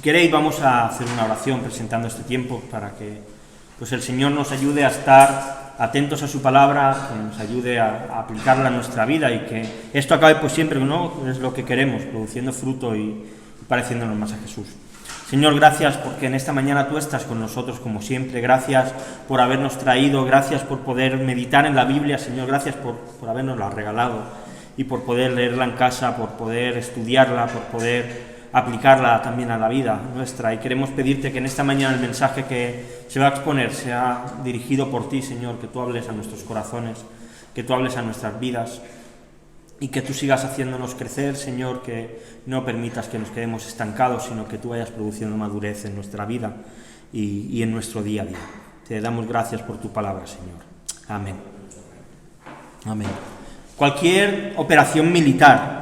queréis, vamos a hacer una oración presentando este tiempo para que pues el Señor nos ayude a estar atentos a su palabra, que nos ayude a aplicarla a nuestra vida y que esto acabe pues siempre, ¿no? Es lo que queremos, produciendo fruto y pareciéndonos más a Jesús. Señor, gracias porque en esta mañana tú estás con nosotros como siempre. Gracias por habernos traído, gracias por poder meditar en la Biblia, Señor, gracias por habernosla regalado y por poder leerla en casa, por poder estudiarla, por poder aplicarla también a la vida nuestra. Y queremos pedirte que en esta mañana el mensaje que se va a exponer sea dirigido por ti, Señor, que tú hables a nuestros corazones, que tú hables a nuestras vidas y que tú sigas haciéndonos crecer, Señor, que no permitas que nos quedemos estancados, sino que tú vayas produciendo madurez en nuestra vida y en nuestro día a día. Te damos gracias por tu palabra, Señor. Amén. Amén. Cualquier operación militar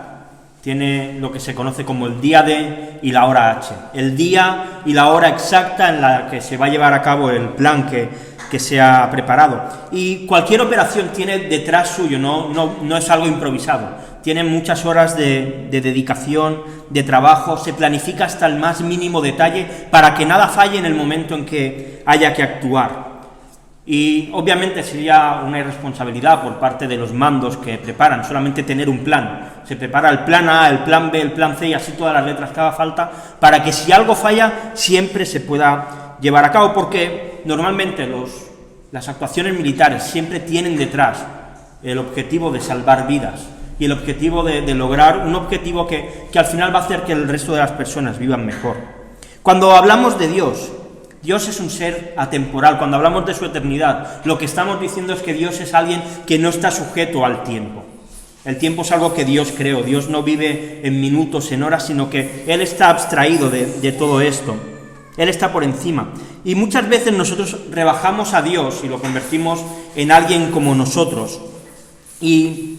tiene lo que se conoce como el día D y la hora H, el día y la hora exacta en la que se va a llevar a cabo el plan que se ha preparado. Y cualquier operación tiene detrás suyo, no es algo improvisado, tiene muchas horas de dedicación, de trabajo, se planifica hasta el más mínimo detalle para que nada falle en el momento en que haya que actuar. Y obviamente sería una irresponsabilidad por parte de los mandos que preparan solamente tener un plan. Se prepara el plan A, el plan B, el plan C y así todas las letras que haga falta para que si algo falla siempre se pueda llevar a cabo, porque normalmente las actuaciones militares siempre tienen detrás el objetivo de salvar vidas y el objetivo de lograr un objetivo que al final va a hacer que el resto de las personas vivan mejor. Cuando hablamos de Dios es un ser atemporal. Cuando hablamos de su eternidad, lo que estamos diciendo es que Dios es alguien que no está sujeto al tiempo. El tiempo es algo que Dios creó. Dios no vive en minutos, en horas, sino que Él está abstraído de todo esto. Él está por encima. Y muchas veces nosotros rebajamos a Dios y lo convertimos en alguien como nosotros. Y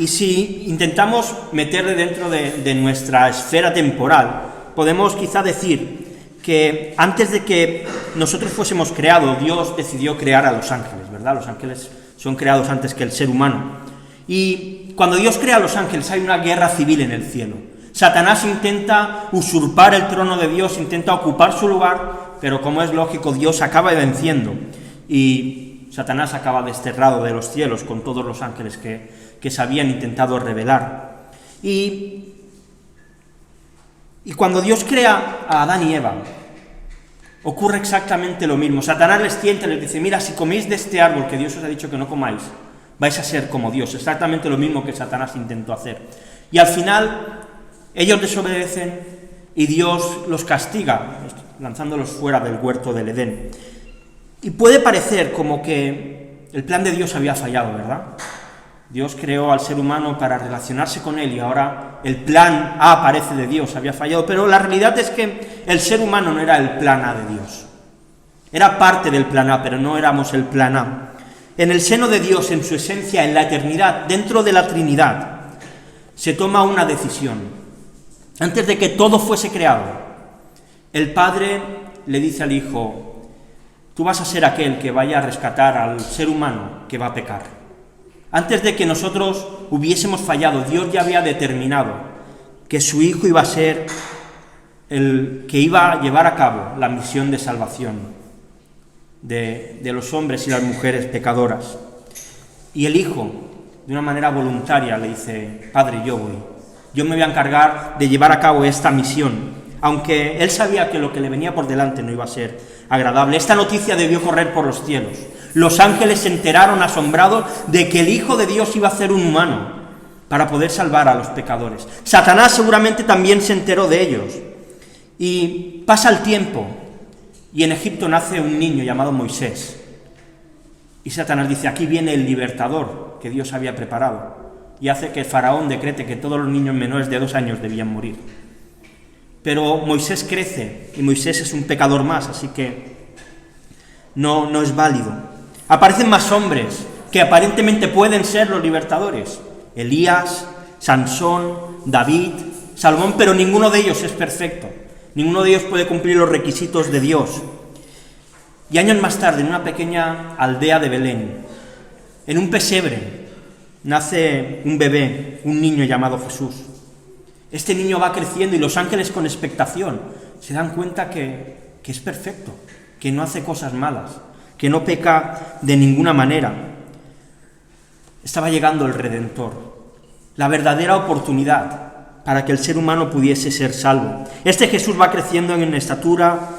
si intentamos meterle dentro de nuestra esfera temporal, podemos quizá decir que antes de que nosotros fuésemos creados, Dios decidió crear a los ángeles, ¿verdad? Los ángeles son creados antes que el ser humano. Y cuando Dios crea a los ángeles hay una guerra civil en el cielo. Satanás intenta usurpar el trono de Dios, intenta ocupar su lugar, pero como es lógico, Dios acaba venciendo. Y Satanás acaba desterrado de los cielos con todos los ángeles que se habían intentado rebelar. Y cuando Dios crea a Adán y Eva, ocurre exactamente lo mismo. Satanás les tienta y les dice, mira, si coméis de este árbol que Dios os ha dicho que no comáis, vais a ser como Dios. Exactamente lo mismo que Satanás intentó hacer. Y al final, ellos desobedecen y Dios los castiga, lanzándolos fuera del huerto del Edén. Y puede parecer como que el plan de Dios había fallado, ¿verdad? Dios creó al ser humano para relacionarse con él y ahora el plan A parece de Dios, había fallado, pero la realidad es que el ser humano no era el plan A de Dios. Era parte del plan A, pero no éramos el plan A. En el seno de Dios, en su esencia, en la eternidad, dentro de la Trinidad, se toma una decisión. Antes de que todo fuese creado, el Padre le dice al Hijo, tú vas a ser aquel que vaya a rescatar al ser humano que va a pecar. Antes de que nosotros hubiésemos fallado, Dios ya había determinado que su Hijo iba a ser el que iba a llevar a cabo la misión de salvación de los hombres y las mujeres pecadoras. Y el Hijo, de una manera voluntaria, le dice, Padre, yo voy. Yo me voy a encargar de llevar a cabo esta misión, aunque él sabía que lo que le venía por delante no iba a ser agradable. Esta noticia debió correr por los cielos. Los ángeles se enteraron asombrados de que el Hijo de Dios iba a ser un humano para poder salvar a los pecadores. Satanás seguramente también se enteró de ellos. Y pasa el tiempo y en Egipto nace un niño llamado Moisés. Y Satanás dice, aquí viene el libertador que Dios había preparado. Y hace que Faraón decrete que todos los niños menores de 2 años debían morir. Pero Moisés crece y Moisés es un pecador más, así que no es válido. Aparecen más hombres que aparentemente pueden ser los libertadores. Elías, Sansón, David, Salomón, pero ninguno de ellos es perfecto. Ninguno de ellos puede cumplir los requisitos de Dios. Y años más tarde, en una pequeña aldea de Belén, en un pesebre, nace un bebé, un niño llamado Jesús. Este niño va creciendo y los ángeles con expectación se dan cuenta que es perfecto, que no hace cosas malas, que no peca de ninguna manera. Estaba llegando el Redentor, la verdadera oportunidad para que el ser humano pudiese ser salvo. Este Jesús va creciendo en estatura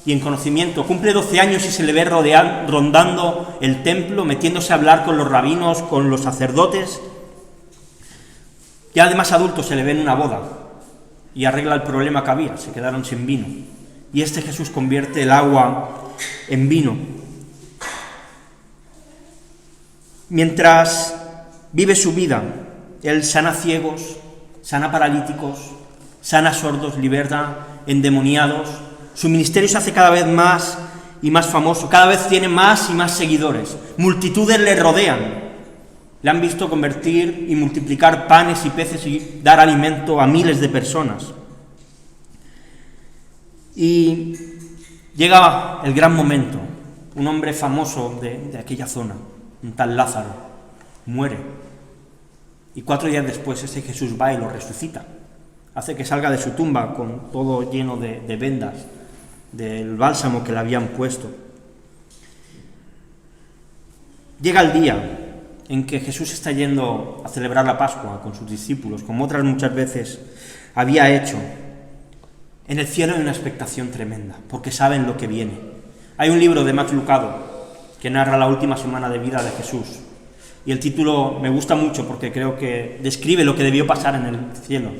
y en conocimiento. Cumple 12 años y se le ve rondando el templo, metiéndose a hablar con los rabinos, con los sacerdotes. Ya además adulto se le ve en una boda y arregla el problema que había, se quedaron sin vino. Y este Jesús convierte el agua en vino. Mientras vive su vida, él sana ciegos, sana paralíticos, sana sordos, liberta endemoniados. Su ministerio se hace cada vez más y más famoso, cada vez tiene más y más seguidores. Multitudes le rodean. Le han visto convertir y multiplicar panes y peces y dar alimento a miles de personas. Y llega el gran momento. Un hombre famoso de aquella zona, un tal Lázaro, muere. Y 4 días después ese Jesús va y lo resucita. Hace que salga de su tumba con todo lleno de vendas, del bálsamo que le habían puesto. Llega el día en que Jesús está yendo a celebrar la Pascua con sus discípulos, como otras muchas veces había hecho. En el cielo hay una expectación tremenda, porque saben lo que viene. Hay un libro de Max Lucado que narra la última semana de vida de Jesús, y el título me gusta mucho porque creo que describe lo que debió pasar en el cielo.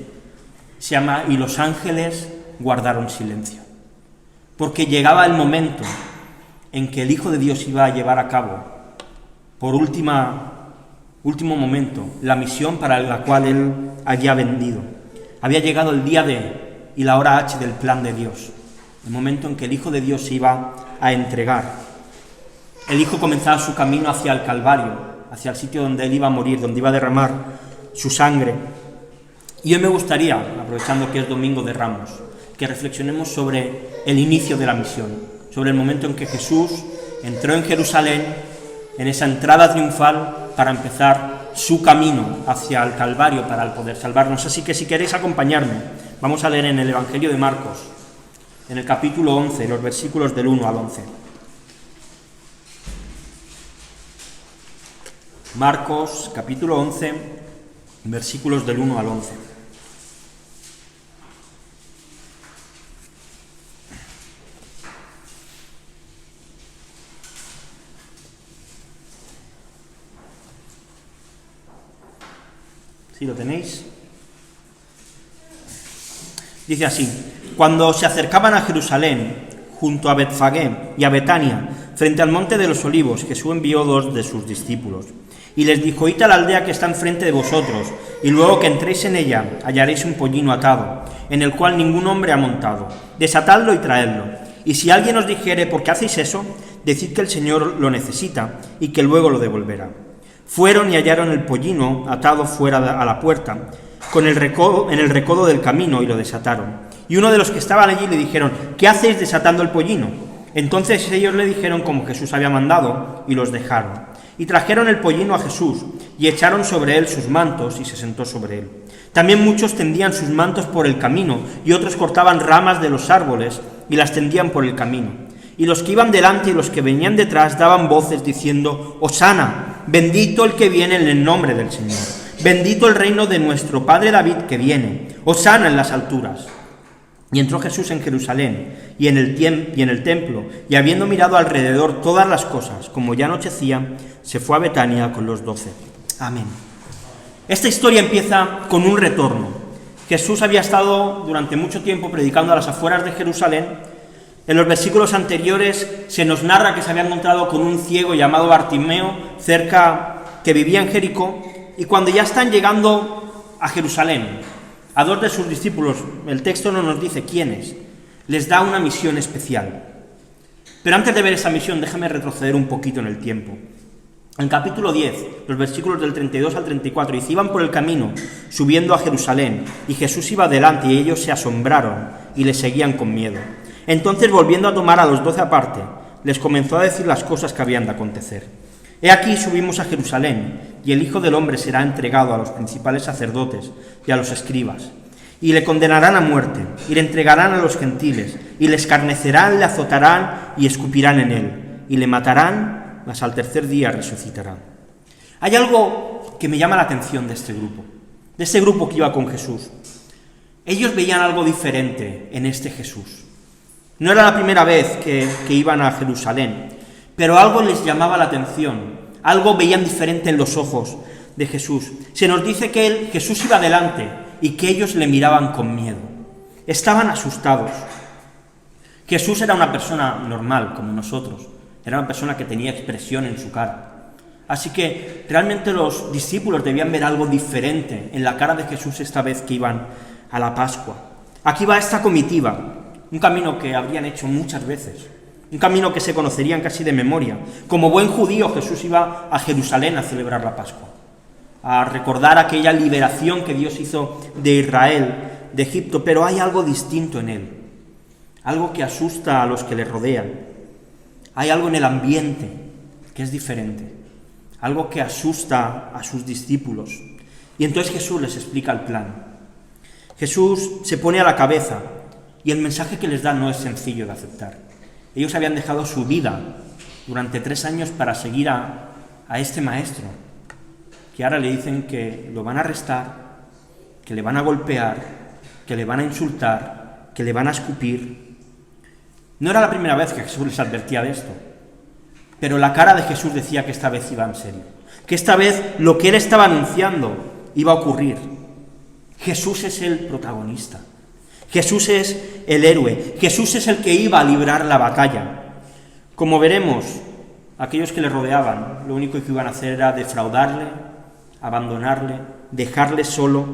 Se llama "Y los ángeles guardaron silencio", porque llegaba el momento en que el Hijo de Dios iba a llevar a cabo, por último momento, la misión para la cual él había venido. Había llegado el día D y la hora H del plan de Dios, el momento en que el Hijo de Dios se iba a entregar. El Hijo comenzaba su camino hacia el Calvario, hacia el sitio donde él iba a morir, donde iba a derramar su sangre. Y hoy me gustaría, aprovechando que es Domingo de Ramos, que reflexionemos sobre el inicio de la misión, sobre el momento en que Jesús entró en Jerusalén, en esa entrada triunfal, para empezar su camino hacia el Calvario, para el poder salvarnos. Así que si queréis acompañarme, vamos a leer en el Evangelio de Marcos, en el capítulo 11, los versículos del 1 al 11. Marcos, capítulo 11, versículos del 1 al 11. ¿Sí lo tenéis? Dice así: cuando se acercaban a Jerusalén, junto a Betfagé y a Betania, frente al monte de los Olivos, Jesús envió 2 de sus discípulos, y les dijo: id a la aldea que está enfrente de vosotros, y luego que entréis en ella, hallaréis un pollino atado, en el cual ningún hombre ha montado. Desatadlo y traedlo. Y si alguien os dijere: ¿por qué hacéis eso?, decid que el Señor lo necesita, y que luego lo devolverá. Fueron y hallaron el pollino atado fuera a la puerta, en el recodo del camino, y lo desataron. Y uno de los que estaban allí le dijeron: ¿qué hacéis desatando el pollino? Entonces ellos le dijeron como Jesús había mandado, y los dejaron. Y trajeron el pollino a Jesús, y echaron sobre él sus mantos, y se sentó sobre él. También muchos tendían sus mantos por el camino, y otros cortaban ramas de los árboles, y las tendían por el camino. Y los que iban delante y los que venían detrás daban voces diciendo: Hosana, bendito el que viene en el nombre del Señor. Bendito el reino de nuestro Padre David que viene. Hosana en las alturas. Y entró Jesús en Jerusalén y en el templo, y habiendo mirado alrededor todas las cosas, como ya anochecía, se fue a Betania con los 12. Amén. Esta historia empieza con un retorno. Jesús había estado durante mucho tiempo predicando a las afueras de Jerusalén. En los versículos anteriores se nos narra que se había encontrado con un ciego llamado Bartimeo, que vivía en Jericó, y cuando ya están llegando a Jerusalén, a 2 de sus discípulos, el texto no nos dice quiénes, les da una misión especial. Pero antes de ver esa misión, déjame retroceder un poquito en el tiempo. En capítulo 10, los versículos del 32 al 34, dice: iban por el camino, subiendo a Jerusalén, y Jesús iba delante, y ellos se asombraron, y le seguían con miedo. Entonces, volviendo a tomar a los 12 aparte, les comenzó a decir las cosas que habían de acontecer. He aquí subimos a Jerusalén, y el Hijo del Hombre será entregado a los principales sacerdotes y a los escribas, y le condenarán a muerte, y le entregarán a los gentiles, y le escarnecerán, le azotarán y escupirán en él, y le matarán, mas al tercer día resucitará. Hay algo que me llama la atención de este grupo que iba con Jesús. Ellos veían algo diferente en este Jesús. No era la primera vez que iban a Jerusalén, pero algo les llamaba la atención, algo veían diferente en los ojos de Jesús. Se nos dice que Jesús iba delante y que ellos le miraban con miedo. Estaban asustados. Jesús era una persona normal, como nosotros. Era una persona que tenía expresión en su cara. Así que realmente los discípulos debían ver algo diferente en la cara de Jesús esta vez que iban a la Pascua. Aquí va esta comitiva, un camino que habrían hecho muchas veces, un camino que se conocerían casi de memoria. Como buen judío, Jesús iba a Jerusalén a celebrar la Pascua, a recordar aquella liberación que Dios hizo de Israel, de Egipto, pero hay algo distinto en él, algo que asusta a los que le rodean. Hay algo en el ambiente que es diferente, algo que asusta a sus discípulos. Y entonces Jesús les explica el plan. Jesús se pone a la cabeza y el mensaje que les da no es sencillo de aceptar. Ellos habían dejado su vida durante 3 años para seguir a este maestro, que ahora le dicen que lo van a arrestar, que le van a golpear, que le van a insultar, que le van a escupir. No era la primera vez que Jesús les advertía de esto, pero la cara de Jesús decía que esta vez iba en serio, que esta vez lo que él estaba anunciando iba a ocurrir. Jesús es el protagonista, Jesús es el héroe, Jesús es el que iba a librar la batalla. Como veremos, aquellos que le rodeaban, lo único que iban a hacer era defraudarle, abandonarle, dejarle solo,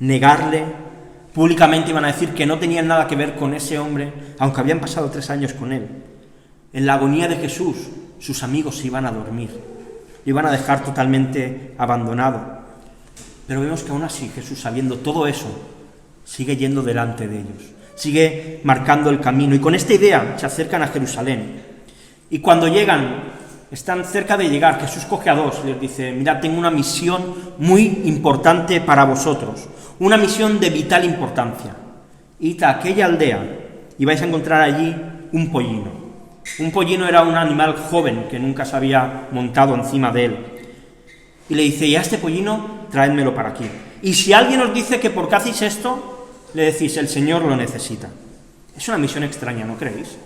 negarle. Públicamente iban a decir que no tenían nada que ver con ese hombre, aunque habían pasado 3 años con él. En la agonía de Jesús, sus amigos se iban a dormir, lo iban a dejar totalmente abandonado. Pero vemos que aún así Jesús, sabiendo todo eso, sigue yendo delante de ellos, sigue marcando el camino, y con esta idea se acercan a Jerusalén. Y cuando llegan, están cerca de llegar, Jesús coge a 2 y les dice: mirad, tengo una misión muy importante para vosotros, una misión de vital importancia. Id a aquella aldea y vais a encontrar allí un pollino. Un pollino era un animal joven que nunca se había montado encima de él. Y le dice: y a este pollino, traédmelo para aquí. Y si alguien os dice que por qué hacéis esto, le decís: el Señor lo necesita. Es una misión extraña, ¿no creéis?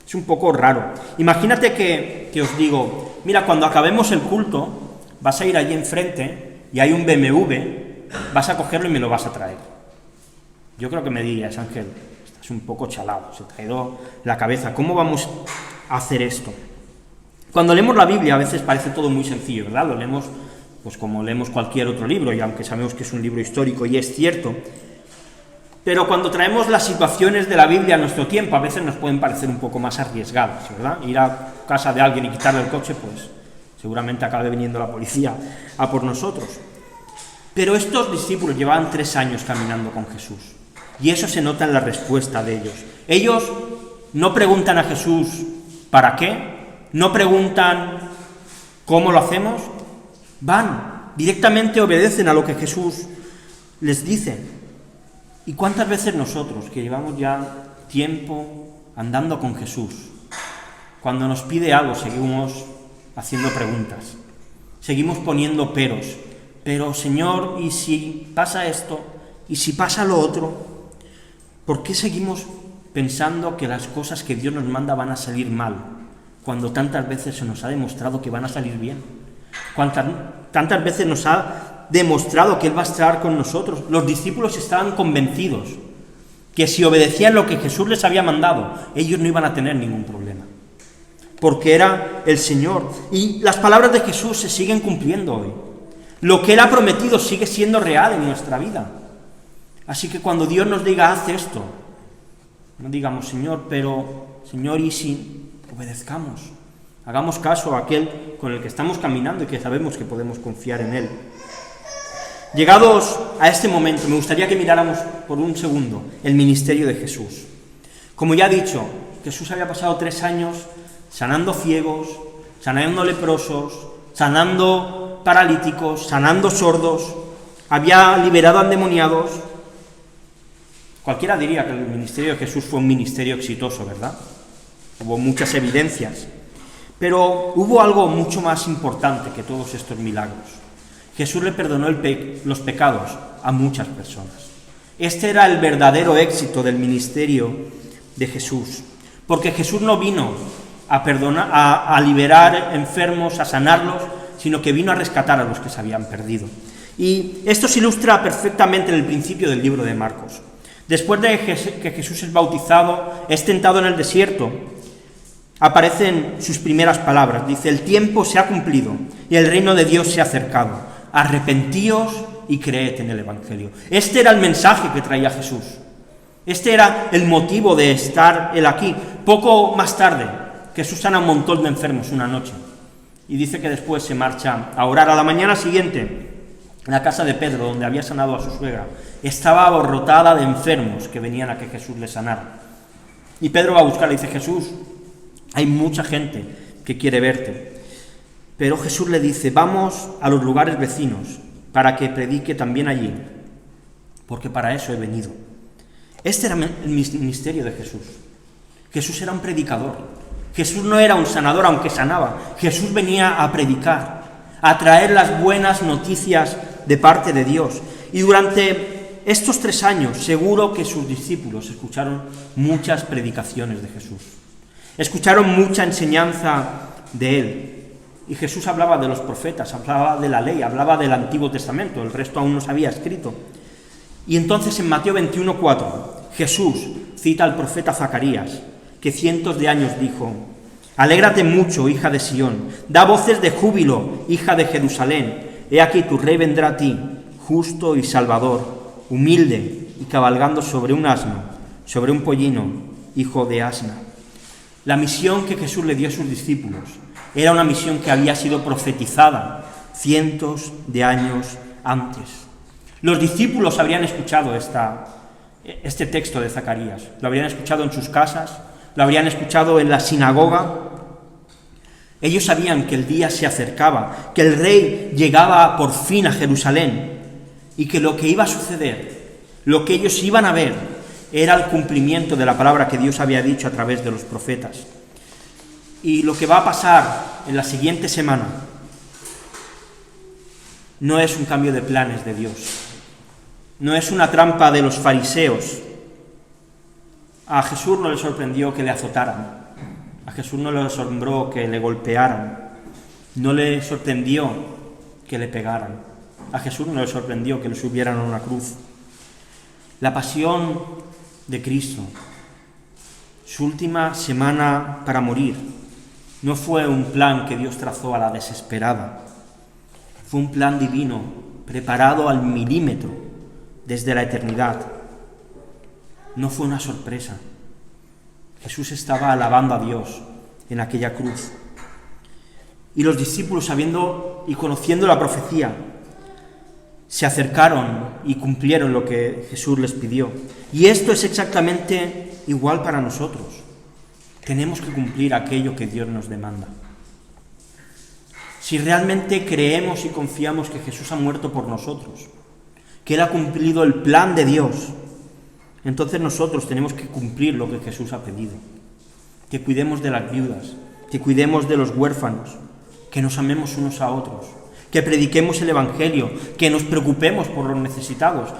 Es un poco raro. Imagínate que os digo: mira, cuando acabemos el culto, vas a ir allí enfrente y hay un BMW, vas a cogerlo y me lo vas a traer. Yo creo que me dirías: Ángel, estás un poco chalado, se te ha ido la cabeza, ¿cómo vamos a hacer esto? Cuando leemos la Biblia a veces parece todo muy sencillo, ¿verdad? Lo leemos pues como leemos cualquier otro libro, y aunque sabemos que es un libro histórico, y es cierto, pero cuando traemos las situaciones de la Biblia a nuestro tiempo, a veces nos pueden parecer un poco más arriesgadas, ¿verdad? Ir a casa de alguien y quitarle el coche, pues seguramente acabe viniendo la policía a por nosotros. Pero estos discípulos llevaban 3 años caminando con Jesús, y eso se nota en la respuesta de ellos. Ellos no preguntan a Jesús ¿para qué? No preguntan ¿cómo lo hacemos? Van, directamente obedecen a lo que Jesús les dice. ¿Y cuántas veces nosotros, que llevamos ya tiempo andando con Jesús, cuando nos pide algo seguimos haciendo preguntas, seguimos poniendo peros? Pero Señor, ¿y si pasa esto? ¿Y si pasa lo otro? ¿Por qué seguimos pensando que las cosas que Dios nos manda van a salir mal, cuando tantas veces se nos ha demostrado que van a salir bien? Tantas veces nos ha demostrado que Él va a estar con nosotros. Los discípulos estaban convencidos que si obedecían lo que Jesús les había mandado, ellos no iban a tener ningún problema, porque era el Señor. Y las palabras de Jesús se siguen cumpliendo hoy. Lo que Él ha prometido sigue siendo real en nuestra vida. Así que cuando Dios nos diga haz esto, no digamos Señor, pero Señor, y si obedezcamos, hagamos caso a aquel con el que estamos caminando y que sabemos que podemos confiar en Él. Llegados a este momento, me gustaría que miráramos por un segundo el ministerio de Jesús. Como ya he dicho, Jesús había pasado 3 años sanando ciegos, sanando leprosos, sanando paralíticos, sanando sordos, había liberado a endemoniados, Cualquiera diría que el ministerio de Jesús fue un ministerio exitoso, ¿verdad? Hubo muchas evidencias. Pero hubo algo mucho más importante que todos estos milagros. Jesús le perdonó los pecados a muchas personas. Este era el verdadero éxito del ministerio de Jesús. Porque Jesús no vino a perdonar, a liberar enfermos, a sanarlos, sino que vino a rescatar a los que se habían perdido. Y esto se ilustra perfectamente en el principio del libro de Marcos. Después de que Jesús es bautizado, es tentado en el desierto, aparecen sus primeras palabras. Dice: el tiempo se ha cumplido y el reino de Dios se ha acercado. Arrepentíos y creed en el Evangelio. Este era el mensaje que traía Jesús. Este era el motivo de estar él aquí. Poco más tarde, Jesús sana a un montón de enfermos una noche. Y dice que después se marcha a orar. A la mañana siguiente, en la casa de Pedro, donde había sanado a su suegra, estaba abarrotada de enfermos que venían a que Jesús les sanara. Y Pedro va a buscar, le dice: Jesús, hay mucha gente que quiere verte. Pero Jesús le dice: vamos a los lugares vecinos para que predique también allí, porque para eso he venido. Este era el ministerio de Jesús. Jesús era un predicador. Jesús no era un sanador, aunque sanaba. Jesús venía a predicar, a traer las buenas noticias de parte de Dios. Y durante estos 3 años, seguro que sus discípulos escucharon muchas predicaciones de Jesús. Escucharon mucha enseñanza de él. Y Jesús hablaba de los profetas, hablaba de la ley, hablaba del Antiguo Testamento, el resto aún no se había escrito. Y entonces en Mateo 21:4, Jesús cita al profeta Zacarías, que cientos de años dijo: alégrate mucho, hija de Sión, da voces de júbilo, hija de Jerusalén, he aquí tu rey vendrá a ti, justo y salvador, humilde y cabalgando sobre un asno, sobre un pollino, hijo de asna. La misión que Jesús le dio a sus discípulos era una misión que había sido profetizada cientos de años antes. Los discípulos habrían escuchado este texto de Zacarías, lo habrían escuchado en sus casas, lo habrían escuchado en la sinagoga. Ellos sabían que el día se acercaba, que el rey llegaba por fin a Jerusalén y que lo que iba a suceder, lo que ellos iban a ver, era el cumplimiento de la palabra que Dios había dicho a través de los profetas. Y lo que va a pasar en la siguiente semana no es un cambio de planes de Dios, no es una trampa de los fariseos. A Jesús no le sorprendió que le azotaran, a Jesús no le asombró que le golpearan, no le sorprendió que le pegaran, a Jesús no le sorprendió que le subieran a una cruz. La pasión de Cristo, su última semana para morir, no fue un plan que Dios trazó a la desesperada, fue un plan divino, preparado al milímetro desde la eternidad. No fue una sorpresa. Jesús estaba alabando a Dios en aquella cruz. Y los discípulos, sabiendo y conociendo la profecía, se acercaron y cumplieron lo que Jesús les pidió. Y esto es exactamente igual para nosotros. Tenemos que cumplir aquello que Dios nos demanda. Si realmente creemos y confiamos que Jesús ha muerto por nosotros, que Él ha cumplido el plan de Dios, entonces nosotros tenemos que cumplir lo que Jesús ha pedido. Que cuidemos de las viudas, que cuidemos de los huérfanos, que nos amemos unos a otros, que prediquemos el Evangelio, que nos preocupemos por los necesitados.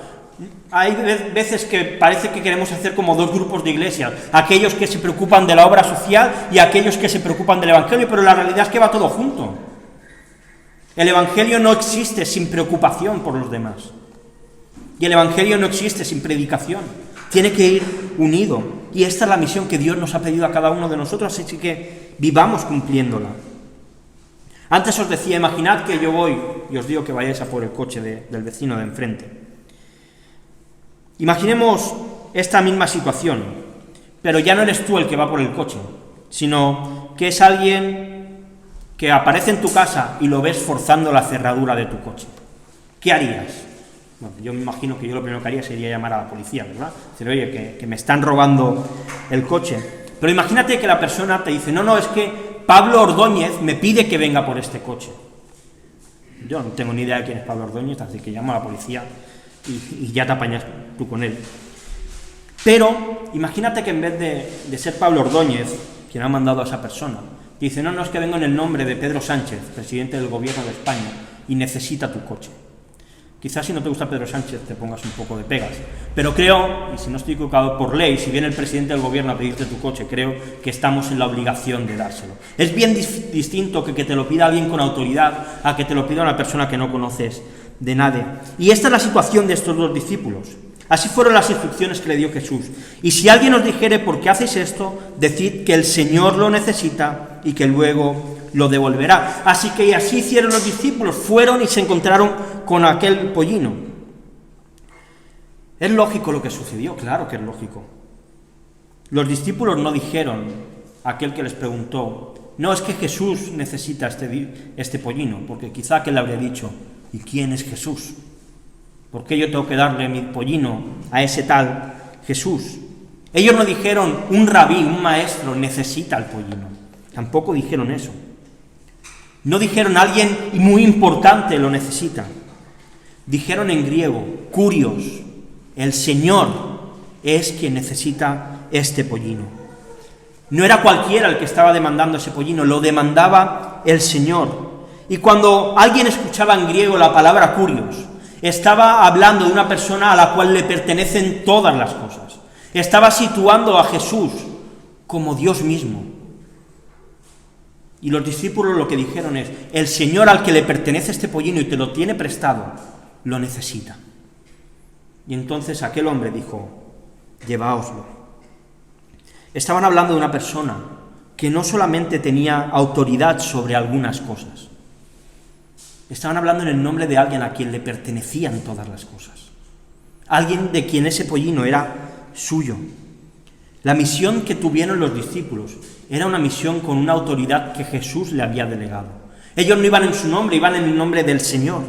Hay veces que parece que queremos hacer como 2 grupos de iglesias, aquellos que se preocupan de la obra social y aquellos que se preocupan del Evangelio, pero la realidad es que va todo junto. El Evangelio no existe sin preocupación por los demás. Y el Evangelio no existe sin predicación. Tiene que ir unido. Y esta es la misión que Dios nos ha pedido a cada uno de nosotros, así que vivamos cumpliéndola. Antes os decía, imaginad que yo voy y os digo que vayáis a por el coche del vecino de enfrente. Imaginemos esta misma situación, pero ya no eres tú el que va por el coche, sino que es alguien que aparece en tu casa y lo ves forzando la cerradura de tu coche. ¿Qué harías? Bueno, yo me imagino que yo lo primero que haría sería llamar a la policía, ¿verdad? Decir, oye, que me están robando el coche. Pero imagínate que la persona te dice, no, es que Pablo Ordóñez me pide que venga por este coche. Yo no tengo ni idea de quién es Pablo Ordóñez, así que llamo a la policía y ya te apañas tú con él. Pero imagínate que en vez de ser Pablo Ordóñez, quien ha mandado a esa persona, dice, no, es que vengo en el nombre de Pedro Sánchez, presidente del gobierno de España, y necesita tu coche. Quizás si no te gusta Pedro Sánchez te pongas un poco de pegas, pero creo, y si no estoy equivocado, por ley, si viene el presidente del gobierno a pedirte tu coche, creo que estamos en la obligación de dárselo. Es bien distinto que te lo pida alguien con autoridad a que te lo pida una persona que no conoces de nadie. Y esta es la situación de estos dos discípulos. Así fueron las instrucciones que le dio Jesús. Y si alguien os dijere, ¿por qué hacéis esto?, decid que el Señor lo necesita y que luego lo devolverá. Así que así hicieron los discípulos, fueron y se encontraron con aquel pollino. ¿Es lógico lo que sucedió? Claro que es lógico. Los discípulos no dijeron a aquel que les preguntó, no, es que Jesús necesita este pollino, porque quizá que le habría dicho, ¿y quién es Jesús? ¿Por qué yo tengo que darle mi pollino a ese tal Jesús? Ellos no dijeron, un rabí, un maestro, necesita el pollino. Tampoco dijeron eso. No dijeron, alguien muy importante lo necesita. Dijeron en griego, kurios, el Señor es quien necesita este pollino. No era cualquiera el que estaba demandando ese pollino, lo demandaba el Señor. Y cuando alguien escuchaba en griego la palabra kurios, estaba hablando de una persona a la cual le pertenecen todas las cosas. Estaba situando a Jesús como Dios mismo. Y los discípulos lo que dijeron es, el Señor al que le pertenece este pollino y te lo tiene prestado, lo necesita. Y entonces aquel hombre dijo, lleváoslo. Estaban hablando de una persona que no solamente tenía autoridad sobre algunas cosas, estaban hablando en el nombre de alguien a quien le pertenecían todas las cosas. Alguien de quien ese pollino era suyo. La misión que tuvieron los discípulos era una misión con una autoridad que Jesús le había delegado. Ellos no iban en su nombre, iban en el nombre del Señor.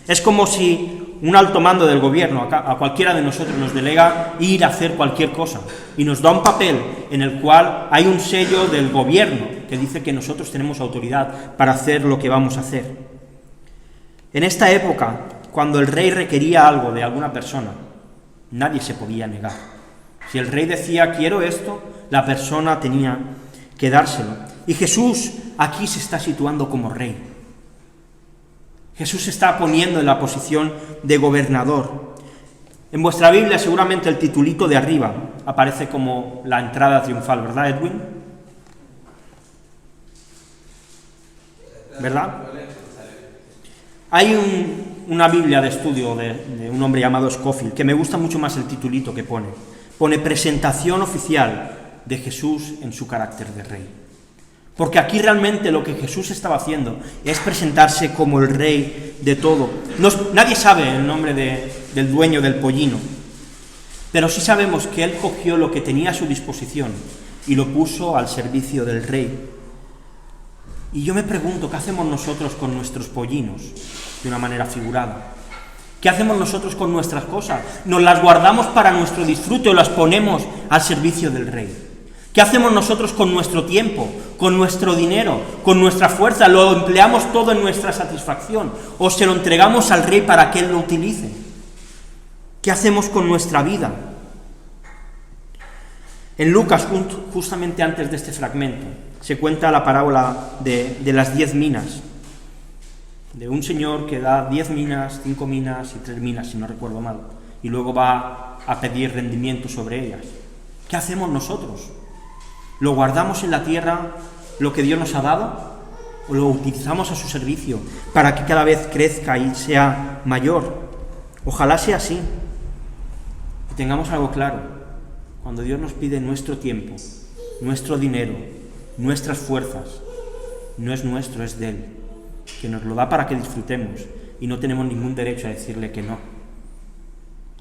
Es como si un alto mando del gobierno a cualquiera de nosotros nos delega ir a hacer cualquier cosa y nos da un papel en el cual hay un sello del gobierno que dice que nosotros tenemos autoridad para hacer lo que vamos a hacer. En esta época, cuando el rey requería algo de alguna persona, nadie se podía negar. Si el rey decía, quiero esto, la persona tenía que dárselo. Y Jesús aquí se está situando como rey. Jesús se está poniendo en la posición de gobernador. En vuestra Biblia seguramente el titulito de arriba aparece como la entrada triunfal, ¿verdad, Edwin? ¿Verdad? Hay una Biblia de estudio de un hombre llamado Scofield, que me gusta mucho más el titulito que pone. Pone presentación oficial de Jesús en su carácter de rey. Porque aquí realmente lo que Jesús estaba haciendo es presentarse como el rey de todo. Nadie sabe el nombre del dueño del pollino, pero sí sabemos que él cogió lo que tenía a su disposición y lo puso al servicio del rey. Y yo me pregunto, ¿qué hacemos nosotros con nuestros pollinos? De una manera figurada. ¿Qué hacemos nosotros con nuestras cosas? ¿Nos las guardamos para nuestro disfrute o las ponemos al servicio del rey? ¿Qué hacemos nosotros con nuestro tiempo, con nuestro dinero, con nuestra fuerza? ¿Lo empleamos todo en nuestra satisfacción o se lo entregamos al rey para que él lo utilice? ¿Qué hacemos con nuestra vida? En Lucas, justamente antes de este fragmento, se cuenta la parábola de las 10 minas, de un señor que da 10 minas, 5 minas y 3 minas, si no recuerdo mal, y luego va a pedir rendimiento sobre ellas. ¿Qué hacemos nosotros? ¿Lo guardamos en la tierra lo que Dios nos ha dado? ¿O lo utilizamos a su servicio para que cada vez crezca y sea mayor? Ojalá sea así. Y tengamos algo claro. Cuando Dios nos pide nuestro tiempo, nuestro dinero, nuestras fuerzas, no es nuestro, es de Él, que nos lo da para que disfrutemos y no tenemos ningún derecho a decirle que no.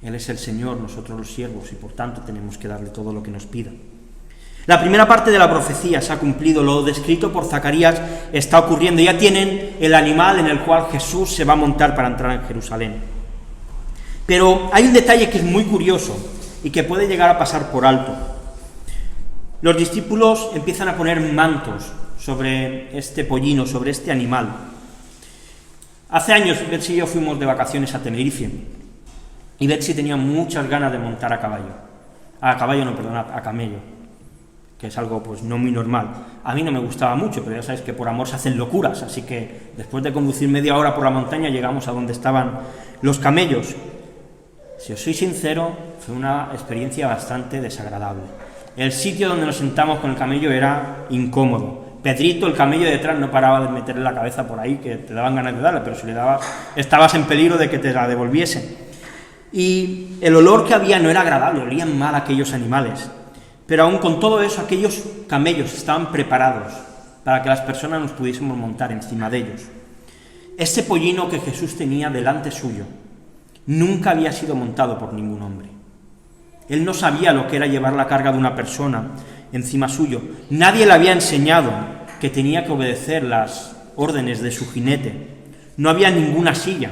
Él es el Señor, nosotros los siervos, y por tanto tenemos que darle todo lo que nos pida. La primera parte de la profecía se ha cumplido, lo descrito por Zacarías está ocurriendo. Ya tienen el animal en el cual Jesús se va a montar para entrar en Jerusalén. Pero hay un detalle que es muy curioso y que puede llegar a pasar por alto. Los discípulos empiezan a poner mantos sobre este pollino, sobre este animal. Hace años Betsy y yo fuimos de vacaciones a Tenerife y Betsy tenía muchas ganas de montar a caballo. A caballo no, perdonad, a camello, que es algo pues no muy normal. A mí no me gustaba mucho, pero ya sabéis que por amor se hacen locuras, así que después de conducir media hora por la montaña llegamos a donde estaban los camellos. Si os soy sincero, fue una experiencia bastante desagradable. El sitio donde nos sentamos con el camello era incómodo. Pedrito, el camello detrás, no paraba de meterle la cabeza por ahí, que te daban ganas de darle, pero si le dabas, estabas en peligro de que te la devolviesen. Y el olor que había no era agradable, olían mal aquellos animales. Pero aún con todo eso, aquellos camellos estaban preparados para que las personas nos pudiésemos montar encima de ellos. Ese pollino que Jesús tenía delante suyo nunca había sido montado por ningún hombre. Él no sabía lo que era llevar la carga de una persona encima suyo. Nadie le había enseñado que tenía que obedecer las órdenes de su jinete. No había ninguna silla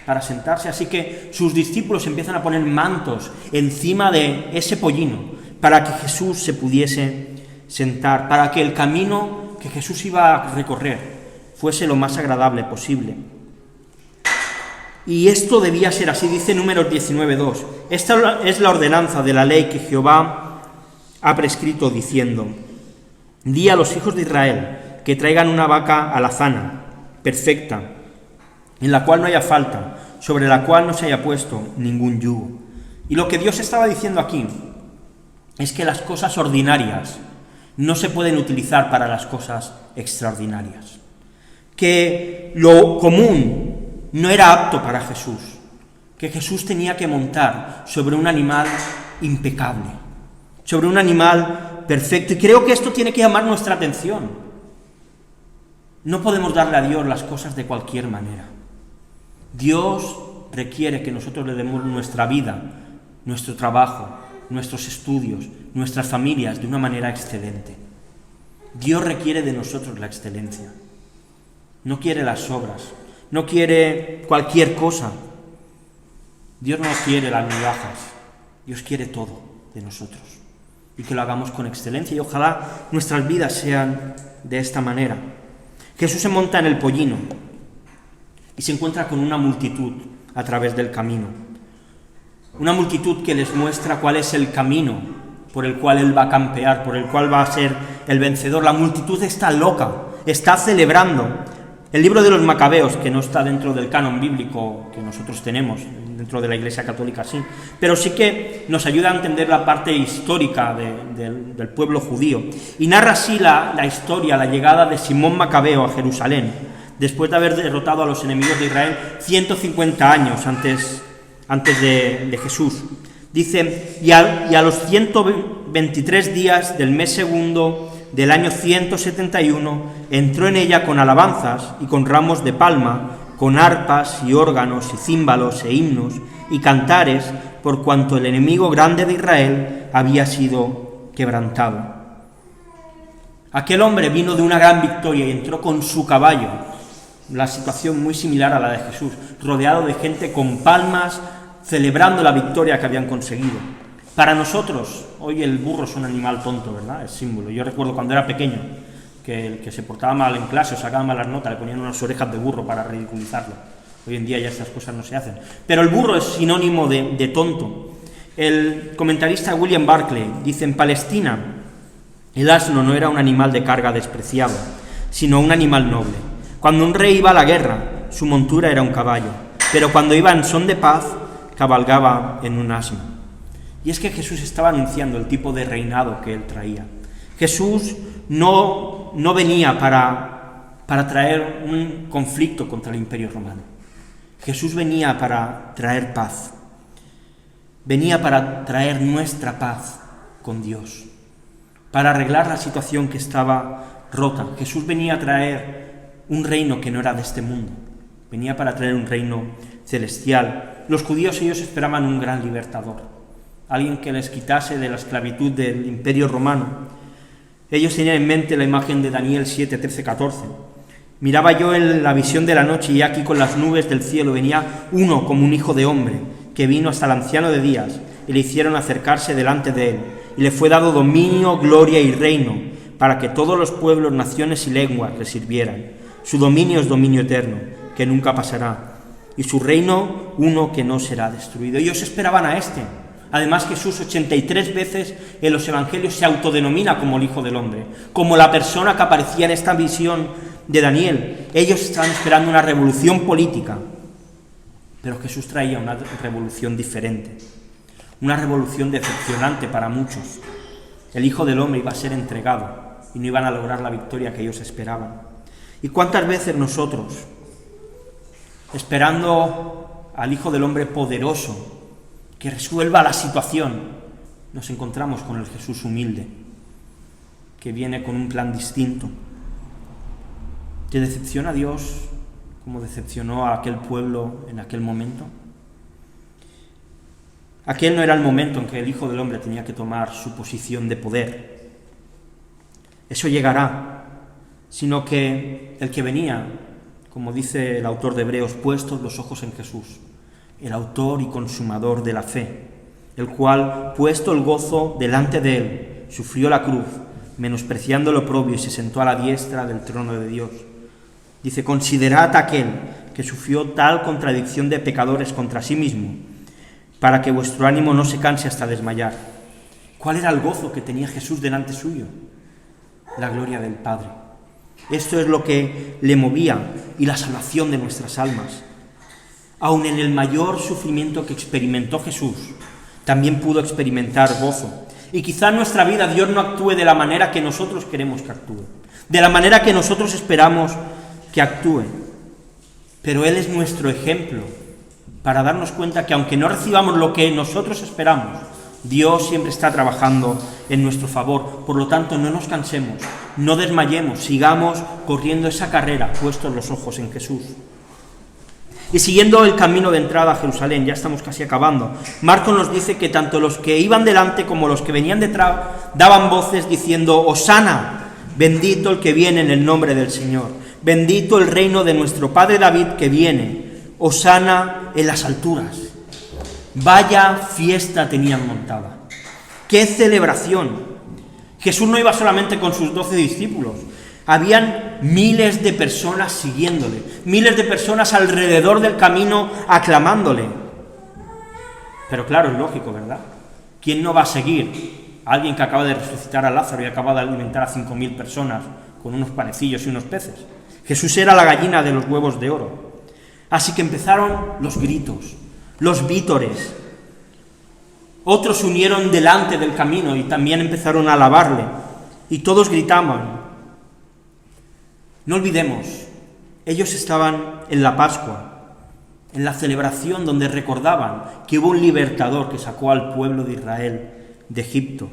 para sentarse, así que sus discípulos empiezan a poner mantos encima de ese pollino para que Jesús se pudiese sentar, para que el camino que Jesús iba a recorrer fuese lo más agradable posible. Y esto debía ser así, dice Números 19:2. Esta es la ordenanza de la ley que Jehová ha prescrito diciendo: di a los hijos de Israel que traigan una vaca alazana, perfecta, en la cual no haya falta, sobre la cual no se haya puesto ningún yugo. Y lo que Dios estaba diciendo aquí es que las cosas ordinarias no se pueden utilizar para las cosas extraordinarias. Que lo común no era apto para Jesús, que Jesús tenía que montar sobre un animal impecable, sobre un animal perfecto. Y creo que esto tiene que llamar nuestra atención. No podemos darle a Dios las cosas de cualquier manera. Dios requiere que nosotros le demos nuestra vida, nuestro trabajo, nuestros estudios, nuestras familias de una manera excelente. Dios requiere de nosotros la excelencia. No quiere las obras, no quiere cualquier cosa. Dios no quiere las migajas, Dios quiere todo de nosotros. Y que lo hagamos con excelencia, y ojalá nuestras vidas sean de esta manera. Jesús se monta en el pollino y se encuentra con una multitud a través del camino. Una multitud que les muestra cuál es el camino por el cual Él va a campear, por el cual va a ser el vencedor. La multitud está loca, está celebrando. El libro de los Macabeos, que no está dentro del canon bíblico que nosotros tenemos, dentro de la Iglesia Católica sí, pero sí que nos ayuda a entender la parte histórica del pueblo judío. Y narra así la historia, la llegada de Simón Macabeo a Jerusalén, después de haber derrotado a los enemigos de Israel 150 años antes de Jesús. Dice, y a los 123 días del mes segundo del año 171, entró en ella con alabanzas y con ramos de palma, con arpas y órganos y címbalos e himnos y cantares, por cuanto el enemigo grande de Israel había sido quebrantado. Aquel hombre vino de una gran victoria y entró con su caballo, la situación muy similar a la de Jesús, rodeado de gente con palmas, celebrando la victoria que habían conseguido. Para nosotros, hoy el burro es un animal tonto, ¿verdad? Es símbolo. Yo recuerdo cuando era pequeño, que el que se portaba mal en clase o sacaba malas notas, le ponían unas orejas de burro para ridiculizarlo. Hoy en día ya estas cosas no se hacen. Pero el burro es sinónimo de tonto. El comentarista William Barclay dice, en Palestina, el asno no era un animal de carga despreciado, sino un animal noble. Cuando un rey iba a la guerra, su montura era un caballo, pero cuando iba en son de paz, cabalgaba en un asno. Y es que Jesús estaba anunciando el tipo de reinado que él traía. Jesús no venía para traer un conflicto contra el Imperio Romano. Jesús venía para traer paz. Venía para traer nuestra paz con Dios, para arreglar la situación que estaba rota. Jesús venía a traer un reino que no era de este mundo. Venía para traer un reino celestial. Los judíos, ellos esperaban un gran libertador, alguien que les quitase de la esclavitud del Imperio Romano. Ellos tenían en mente la imagen de Daniel 7, 13, 14. Miraba yo en la visión de la noche y aquí con las nubes del cielo venía uno como un hijo de hombre, que vino hasta el anciano de días y le hicieron acercarse delante de él. Y le fue dado dominio, gloria y reino, para que todos los pueblos, naciones y lenguas le sirvieran. Su dominio es dominio eterno, que nunca pasará, y su reino uno que no será destruido. Ellos esperaban a este, Además, Jesús 83 veces en los evangelios se autodenomina como el Hijo del Hombre, como la persona que aparecía en esta visión de Daniel. Ellos estaban esperando una revolución política, pero Jesús traía una revolución diferente, una revolución decepcionante para muchos. El Hijo del Hombre iba a ser entregado y no iban a lograr la victoria que ellos esperaban. ¿Y cuántas veces nosotros, esperando al Hijo del Hombre poderoso, que resuelva la situación, nos encontramos con el Jesús humilde, que viene con un plan distinto? ¿Te decepciona Dios como decepcionó a aquel pueblo en aquel momento? Aquel no era el momento en que el Hijo del Hombre tenía que tomar su posición de poder. Eso llegará, sino que el que venía, como dice el autor de Hebreos, puestos los ojos en Jesús, el autor y consumador de la fe, el cual, puesto el gozo delante de él, sufrió la cruz, menospreciando lo oprobio, y se sentó a la diestra del trono de Dios. Dice: considerad a aquel que sufrió tal contradicción de pecadores contra sí mismo, para que vuestro ánimo no se canse hasta desmayar. ¿Cuál era el gozo que tenía Jesús delante suyo? La gloria del Padre. Esto es lo que le movía, y la salvación de nuestras almas. Aun en el mayor sufrimiento que experimentó Jesús, también pudo experimentar gozo. Y quizá en nuestra vida Dios no actúe de la manera que nosotros queremos que actúe, de la manera que nosotros esperamos que actúe. Pero Él es nuestro ejemplo para darnos cuenta que aunque no recibamos lo que nosotros esperamos, Dios siempre está trabajando en nuestro favor. Por lo tanto, no nos cansemos, no desmayemos, sigamos corriendo esa carrera, puestos los ojos en Jesús. Y siguiendo el camino de entrada a Jerusalén, ya estamos casi acabando, Marcos nos dice que tanto los que iban delante como los que venían detrás daban voces diciendo: Hosana, bendito el que viene en el nombre del Señor, bendito el reino de nuestro Padre David que viene, Hosana en las alturas. Vaya fiesta tenían montada, qué celebración. Jesús no iba solamente con sus 12 discípulos, habían miles de personas siguiéndole, miles de personas alrededor del camino aclamándole. Pero claro, es lógico, ¿verdad? ¿Quién no va a seguir a alguien que acaba de resucitar a Lázaro y acaba de alimentar a 5.000 personas con unos panecillos y unos peces? Jesús era la gallina de los huevos de oro. Así que empezaron los gritos, los vítores. Otros se unieron delante del camino y también empezaron a alabarle. Y todos gritaban. No olvidemos, ellos estaban en la Pascua, en la celebración donde recordaban que hubo un libertador que sacó al pueblo de Israel de Egipto.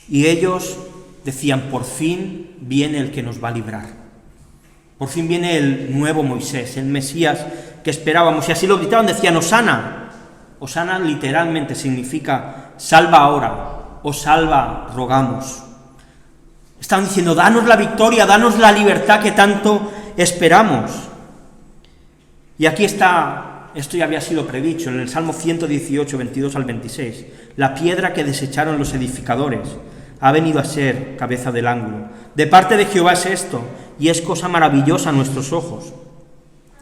Y ellos decían: por fin viene el que nos va a librar. Por fin viene el nuevo Moisés, el Mesías que esperábamos. Y así lo gritaban, decían: Hosana. Hosana literalmente significa salva ahora, o salva rogamos. Estaban diciendo: danos la victoria, danos la libertad que tanto esperamos. Y aquí está, esto ya había sido predicho en el Salmo 118, 22 al 26. La piedra que desecharon los edificadores ha venido a ser cabeza del ángulo. De parte de Jehová es esto, y es cosa maravillosa a nuestros ojos.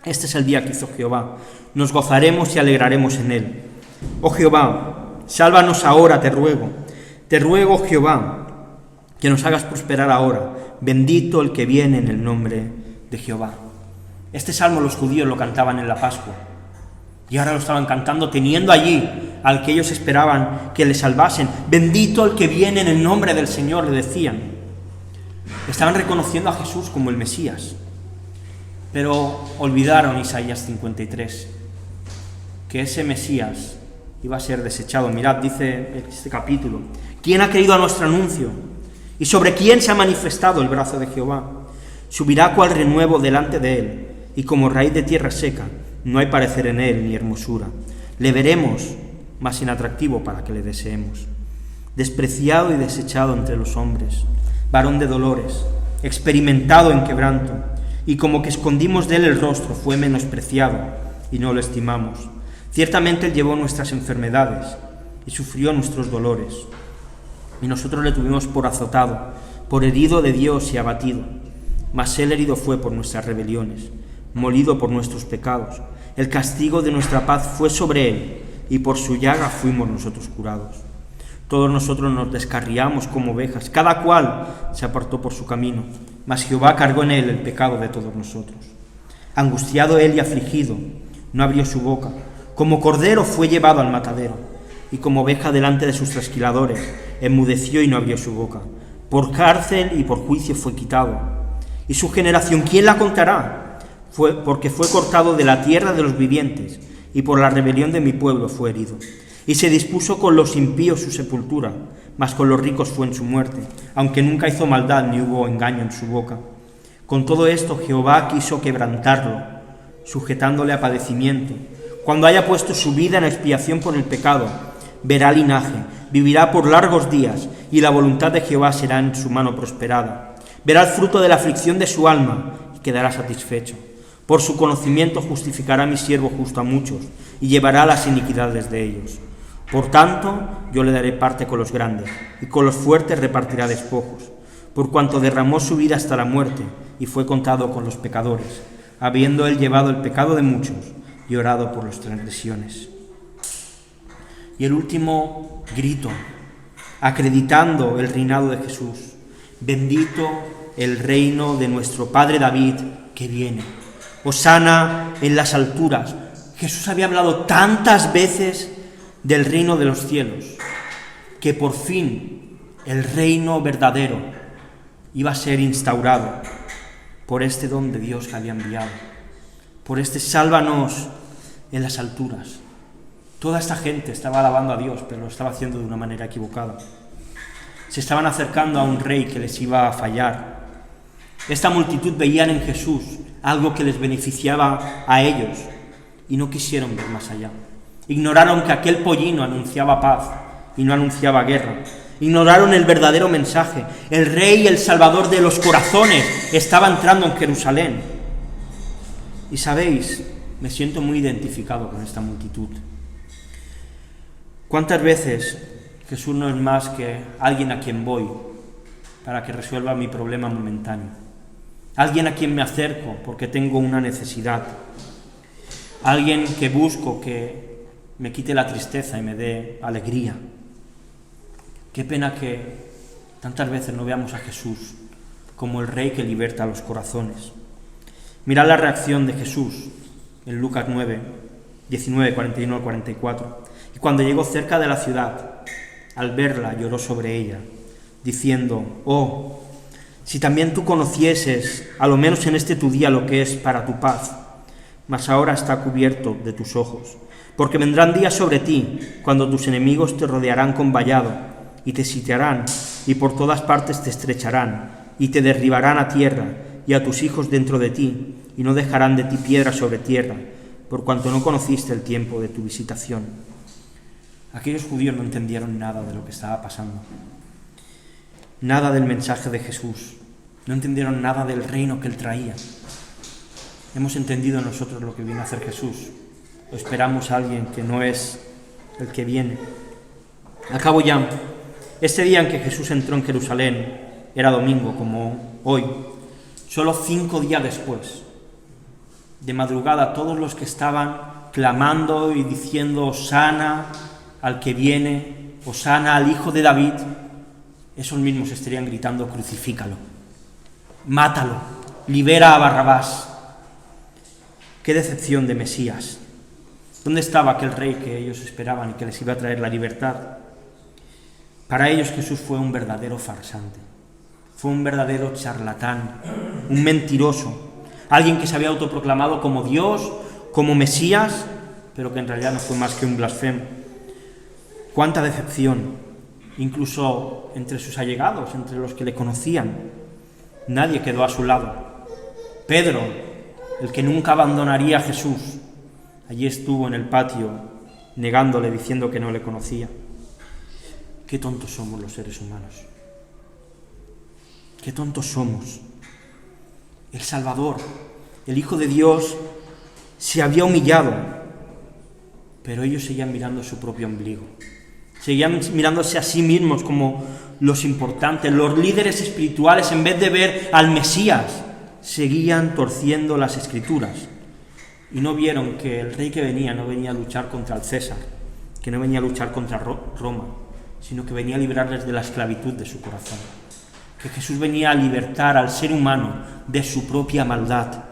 Este es el día que hizo Jehová. Nos gozaremos y alegraremos en él. Oh Jehová, sálvanos ahora, te ruego. Te ruego, Jehová, que nos hagas prosperar ahora. Bendito el que viene en el nombre de Jehová. Este salmo los judíos lo cantaban en la Pascua. Y ahora lo estaban cantando teniendo allí al que ellos esperaban que le salvasen. Bendito el que viene en el nombre del Señor, le decían. Estaban reconociendo a Jesús como el Mesías. Pero olvidaron Isaías 53, que ese Mesías iba a ser desechado. Mirad, dice este capítulo: ¿quién ha creído a nuestro anuncio? ¿Y sobre quién se ha manifestado el brazo de Jehová? Subirá cual renuevo delante de él, y como raíz de tierra seca, no hay parecer en él ni hermosura. Le veremos, mas inatractivo para que le deseemos. Despreciado y desechado entre los hombres, varón de dolores, experimentado en quebranto, y como que escondimos de él el rostro, fue menospreciado, y no lo estimamos. Ciertamente él llevó nuestras enfermedades, y sufrió nuestros dolores. Y nosotros le tuvimos por azotado, por herido de Dios y abatido. Mas él herido fue por nuestras rebeliones, molido por nuestros pecados. El castigo de nuestra paz fue sobre él, y por su llaga fuimos nosotros curados. Todos nosotros nos descarriamos como ovejas, cada cual se apartó por su camino, mas Jehová cargó en él el pecado de todos nosotros. Angustiado él y afligido, no abrió su boca. Como cordero fue llevado al matadero, y como oveja delante de sus trasquiladores, enmudeció y no abrió su boca. Por cárcel y por juicio fue quitado. Y su generación, ¿quién la contará? Porque fue cortado de la tierra de los vivientes, y por la rebelión de mi pueblo fue herido. Y se dispuso con los impíos su sepultura, mas con los ricos fue en su muerte, aunque nunca hizo maldad ni hubo engaño en su boca. Con todo esto Jehová quiso quebrantarlo, sujetándole a padecimiento. Cuando haya puesto su vida en expiación por el pecado, verá linaje, vivirá por largos días, y la voluntad de Jehová será en su mano prosperada. Verá el fruto de la aflicción de su alma, y quedará satisfecho. Por su conocimiento justificará mi siervo justo a muchos, y llevará las iniquidades de ellos. Por tanto, yo le daré parte con los grandes, y con los fuertes repartirá despojos, por cuanto derramó su vida hasta la muerte, y fue contado con los pecadores, habiendo él llevado el pecado de muchos, y orado por las transgresiones. Y el último grito, acreditando el reinado de Jesús: bendito el reino de nuestro Padre David que viene. Hosana en las alturas. Jesús había hablado tantas veces del reino de los cielos, que por fin el reino verdadero iba a ser instaurado por este don de Dios que había enviado, por este sálvanos en las alturas. Toda esta gente estaba alabando a Dios, pero lo estaba haciendo de una manera equivocada. Se estaban acercando a un rey que les iba a fallar. Esta multitud veían en Jesús algo que les beneficiaba a ellos y no quisieron ver más allá. Ignoraron que aquel pollino anunciaba paz y no anunciaba guerra. Ignoraron el verdadero mensaje. El Rey, el Salvador de los corazones, estaba entrando en Jerusalén. Y sabéis, me siento muy identificado con esta multitud. ¿Cuántas veces Jesús no es más que alguien a quien voy para que resuelva mi problema momentáneo? Alguien a quien me acerco porque tengo una necesidad. Alguien que busco que me quite la tristeza y me dé alegría. Qué pena que tantas veces no veamos a Jesús como el Rey que liberta a los corazones. Mirad la reacción de Jesús en Lucas 9, 19, 41 al 44. Y cuando llegó cerca de la ciudad, al verla lloró sobre ella, diciendo: oh, si también tú conocieses, a lo menos en este tu día, lo que es para tu paz, mas ahora está cubierto de tus ojos. Porque vendrán días sobre ti, cuando tus enemigos te rodearán con vallado, y te sitiarán, y por todas partes te estrecharán, y te derribarán a tierra, y a tus hijos dentro de ti, y no dejarán de ti piedra sobre tierra, por cuanto no conociste el tiempo de tu visitación. Aquellos judíos no entendieron nada de lo que estaba pasando, nada del mensaje de Jesús, no entendieron nada del reino que él traía. Hemos entendido nosotros lo que viene a hacer Jesús, o esperamos a alguien que no es el que viene. Acabo ya. Este día en que Jesús entró en Jerusalén era domingo, como hoy. Solo 5 días después, de madrugada, todos los que estaban clamando y diciendo Hosana al que viene, Hosana al Hijo de David, esos mismos estarían gritando: crucifícalo, mátalo, libera a Barrabás. Qué decepción de Mesías. ¿Dónde estaba aquel rey que ellos esperaban y que les iba a traer la libertad? Para ellos Jesús fue un verdadero farsante, fue un verdadero charlatán, un mentiroso, alguien que se había autoproclamado como Dios, como Mesías, pero que en realidad no fue más que un blasfemo. Cuánta decepción, incluso entre sus allegados, entre los que le conocían. Nadie quedó a su lado. Pedro, el que nunca abandonaría a Jesús, allí estuvo en el patio, negándole, diciendo que no le conocía. Qué tontos somos los seres humanos. Qué tontos somos. El Salvador, el Hijo de Dios, se había humillado, pero ellos seguían mirando su propio ombligo. Seguían mirándose a sí mismos como los importantes, los líderes espirituales, en vez de ver al Mesías. Seguían torciendo las Escrituras y no vieron que el rey que venía no venía a luchar contra el César, que no venía a luchar contra Roma, sino que venía a librarles de la esclavitud de su corazón. Que Jesús venía a libertar al ser humano de su propia maldad,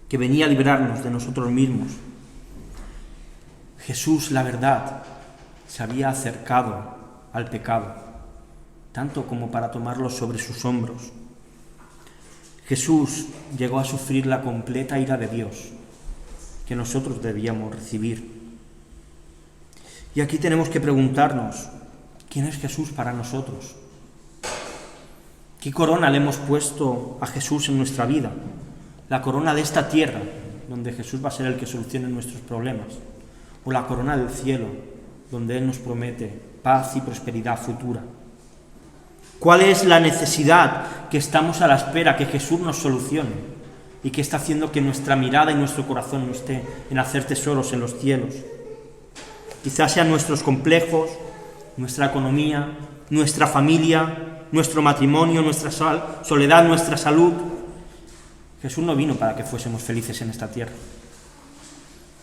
que venía a librarnos de nosotros mismos. Jesús, la verdad, se había acercado al pecado, tanto como para tomarlo sobre sus hombros. Jesús llegó a sufrir la completa ira de Dios, que nosotros debíamos recibir. Y aquí tenemos que preguntarnos, ¿quién es Jesús para nosotros? ¿Qué corona le hemos puesto a Jesús en nuestra vida? ¿La corona de esta tierra, donde Jesús va a ser el que solucione nuestros problemas? ¿O la corona del cielo, donde Él nos promete paz y prosperidad futura? ¿Cuál es la necesidad que estamos a la espera que Jesús nos solucione y que está haciendo que nuestra mirada y nuestro corazón no esté en hacer tesoros en los cielos? Quizás sean nuestros complejos, nuestra economía, nuestra familia, nuestro matrimonio, nuestra soledad, nuestra salud. Jesús no vino para que fuésemos felices en esta tierra.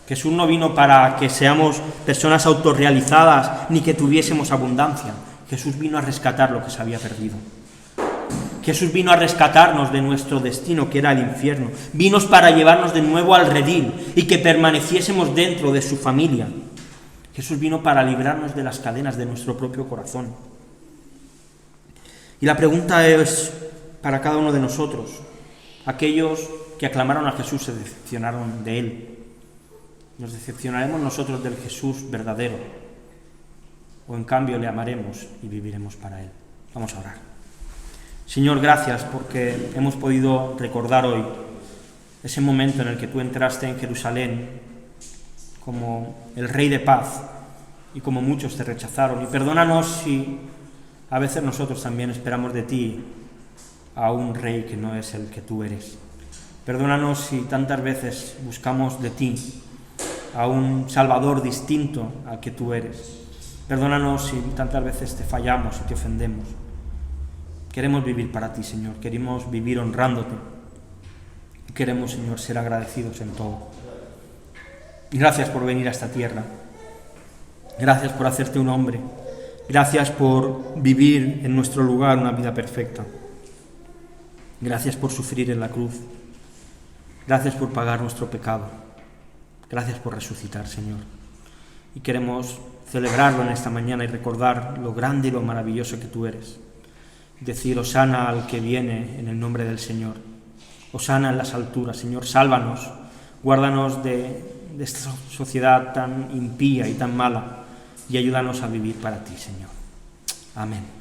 Jesús no vino para que seamos personas autorrealizadas ni que tuviésemos abundancia. Jesús vino a rescatar lo que se había perdido. Jesús vino a rescatarnos de nuestro destino, que era el infierno. Vino para llevarnos de nuevo al redil y que permaneciésemos dentro de su familia. Jesús vino para librarnos de las cadenas de nuestro propio corazón. Y la pregunta es para cada uno de nosotros. Aquellos que aclamaron a Jesús se decepcionaron de Él. ¿Nos decepcionaremos nosotros del Jesús verdadero? ¿O en cambio le amaremos y viviremos para Él? Vamos a orar. Señor, gracias porque hemos podido recordar hoy ese momento en el que tú entraste en Jerusalén como el Rey de paz y como muchos te rechazaron. Y perdónanos si a veces nosotros también esperamos de ti a un Rey que no es el que tú eres. Perdónanos si tantas veces buscamos de ti a un Salvador distinto al que tú eres. Perdónanos si tantas veces te fallamos y te ofendemos. Queremos vivir para ti, Señor. Queremos vivir honrándote. Queremos, Señor, ser agradecidos en todo. Gracias por venir a esta tierra. Gracias por hacerte un hombre. Gracias por vivir en nuestro lugar una vida perfecta. Gracias por sufrir en la cruz. Gracias por pagar nuestro pecado. Gracias por resucitar, Señor. Y queremos celebrarlo en esta mañana y recordar lo grande y lo maravilloso que tú eres. Decir hosana al que viene en el nombre del Señor. Hosana en las alturas. Señor, sálvanos. Guárdanos de esta sociedad tan impía y tan mala y ayúdanos a vivir para ti, Señor. Amén.